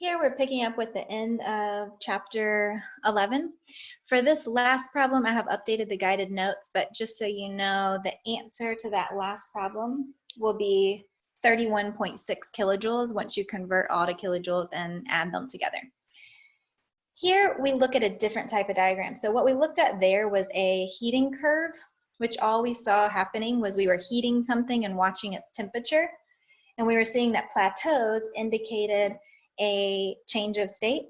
Here we're picking up with the end of chapter 11. For this last problem, I have updated the guided notes, but just so you know, the answer to that last problem will be 31.6 kilojoules once you convert all to kilojoules and add them together. Here we look at a different type of diagram. So what we looked at there was a heating curve, which all we saw happening was we were heating something and watching its temperature. And we were seeing that plateaus indicated a change of state.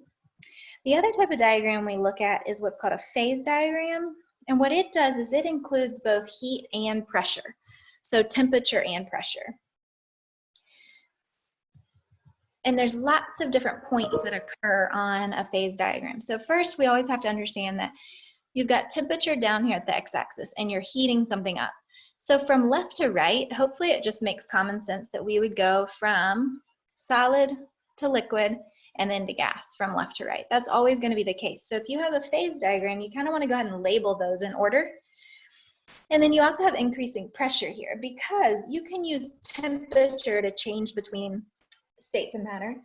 The other type of diagram we look at is what's called a phase diagram. And what it does is it includes both heat and pressure. So temperature and pressure. And there's lots of different points that occur on a phase diagram. So first, we always have to understand that you've got temperature down here at the x-axis and you're heating something up. So from left to right, hopefully it just makes common sense that we would go from solid to liquid and then to gas from left to right. That's always going to be the case. So if you have a phase diagram, you kind of want to go ahead and label those in order. And then you also have increasing pressure here because you can use temperature to change between states of matter.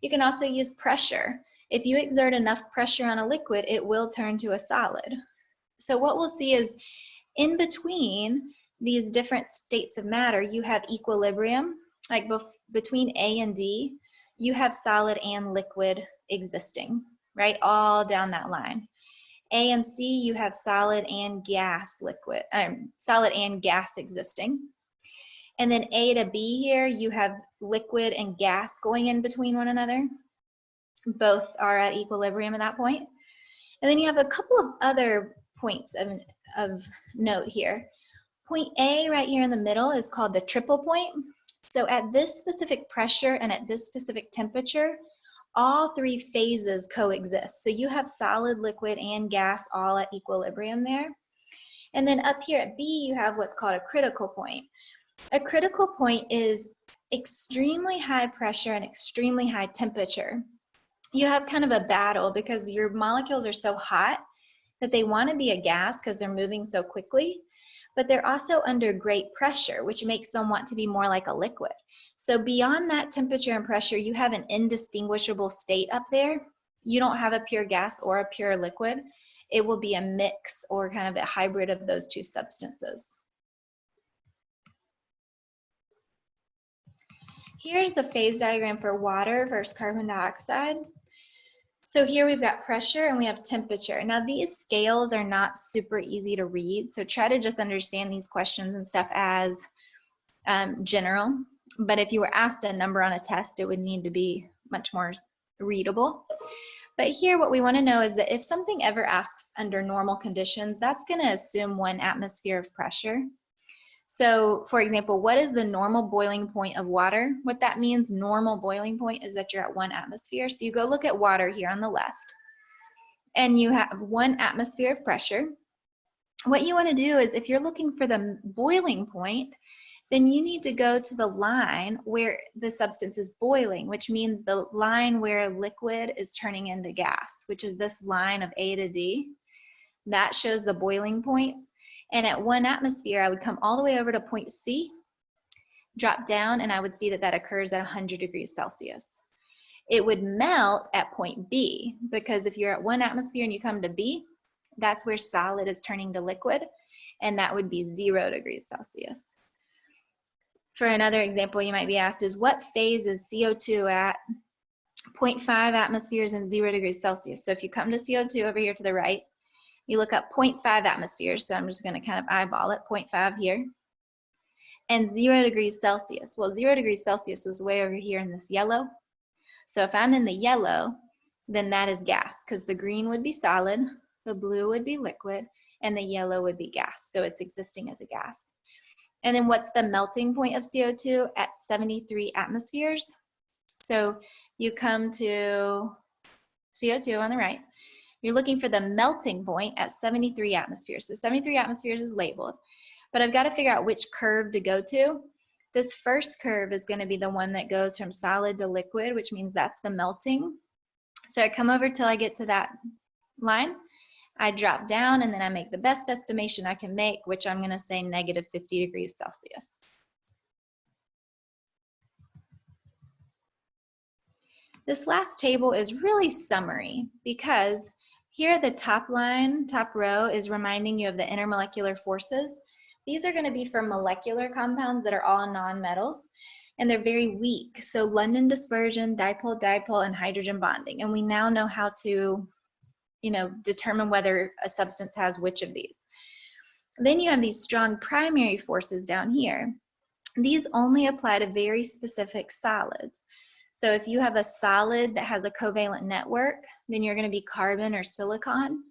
You can also use pressure. If you exert enough pressure on a liquid, it will turn to a solid. So what we'll see is in between these different states of matter, you have equilibrium, like between A and D, you have solid and liquid existing, right? All down that line. A and C, you have solid and gas solid and gas existing. And then A to B here, you have liquid and gas going in between one another. Both are at equilibrium at that point. And then you have a couple of other points of note here. Point A right here in the middle is called the triple point. So at this specific pressure and at this specific temperature, all three phases coexist. So you have solid, liquid, and gas all at equilibrium there. And then up here at B, you have what's called a critical point. A critical point is extremely high pressure and extremely high temperature. You have kind of a battle because your molecules are so hot that they want to be a gas because they're moving so quickly, but they're also under great pressure, which makes them want to be more like a liquid. So beyond that temperature and pressure, you have an indistinguishable state up there. You don't have a pure gas or a pure liquid. It will be a mix or kind of a hybrid of those two substances. Here's the phase diagram for water versus carbon dioxide. So here we've got pressure and we have temperature. Now these scales are not super easy to read, so try to just understand these questions and stuff as general. But if you were asked a number on a test, it would need to be much more readable. But here what we want to know is that if something ever asks under normal conditions, that's going to assume 1 atmosphere of pressure. So for example, what is the normal boiling point of water? What that means, normal boiling point, is that you're at 1 atmosphere. So you go look at water here on the left, and you have 1 atmosphere of pressure. What you want to do is if you're looking for the boiling point, then you need to go to the line where the substance is boiling, which means the line where liquid is turning into gas, which is this line of A to D. That shows the boiling points. And at 1 atmosphere, I would come all the way over to point C, drop down, and I would see that that occurs at 100 degrees Celsius. It would melt at point B, because if you're at 1 atmosphere and you come to B, that's where solid is turning to liquid, and that would be 0 degrees Celsius. For another example, you might be asked is what phase is CO2 at 0.5 atmospheres and 0 degrees Celsius? So if you come to CO2 over here to the right, you look up 0.5 atmospheres, so I'm just going to kind of eyeball it, 0.5 here, and 0 degrees Celsius. Well, 0 degrees Celsius is way over here in this yellow. So if I'm in the yellow, then that is gas, because the green would be solid, the blue would be liquid, and the yellow would be gas. So it's existing as a gas. And then what's the melting point of CO2? At 73 atmospheres. So you come to CO2 on the right. You're looking for the melting point at 73 atmospheres. So 73 atmospheres is labeled, but I've got to figure out which curve to go to. This first curve is going to be the one that goes from solid to liquid, which means that's the melting. So I come over till I get to that line. I drop down and then I make the best estimation I can make, which I'm going to say negative 50 degrees Celsius. This last table is really summary because here the top line, top row is reminding you of the intermolecular forces. These are going to be for molecular compounds that are all nonmetals, and they're very weak. So London dispersion, dipole-dipole, and hydrogen bonding. And we now know how to, determine whether a substance has which of these. Then you have these strong primary forces down here. These only apply to very specific solids. So if you have a solid that has a covalent network, then you're going to be carbon or silicon.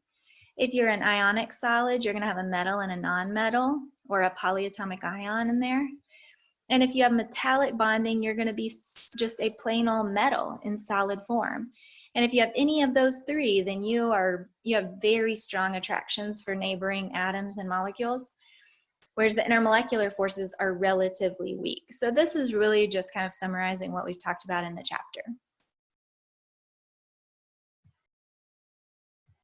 If you're an ionic solid, you're going to have a metal and a nonmetal, or a polyatomic ion in there. And if you have metallic bonding, you're going to be just a plain old metal in solid form. And if you have any of those three, then you have very strong attractions for neighboring atoms and molecules, whereas the intermolecular forces are relatively weak. So this is really just kind of summarizing what we've talked about in the chapter.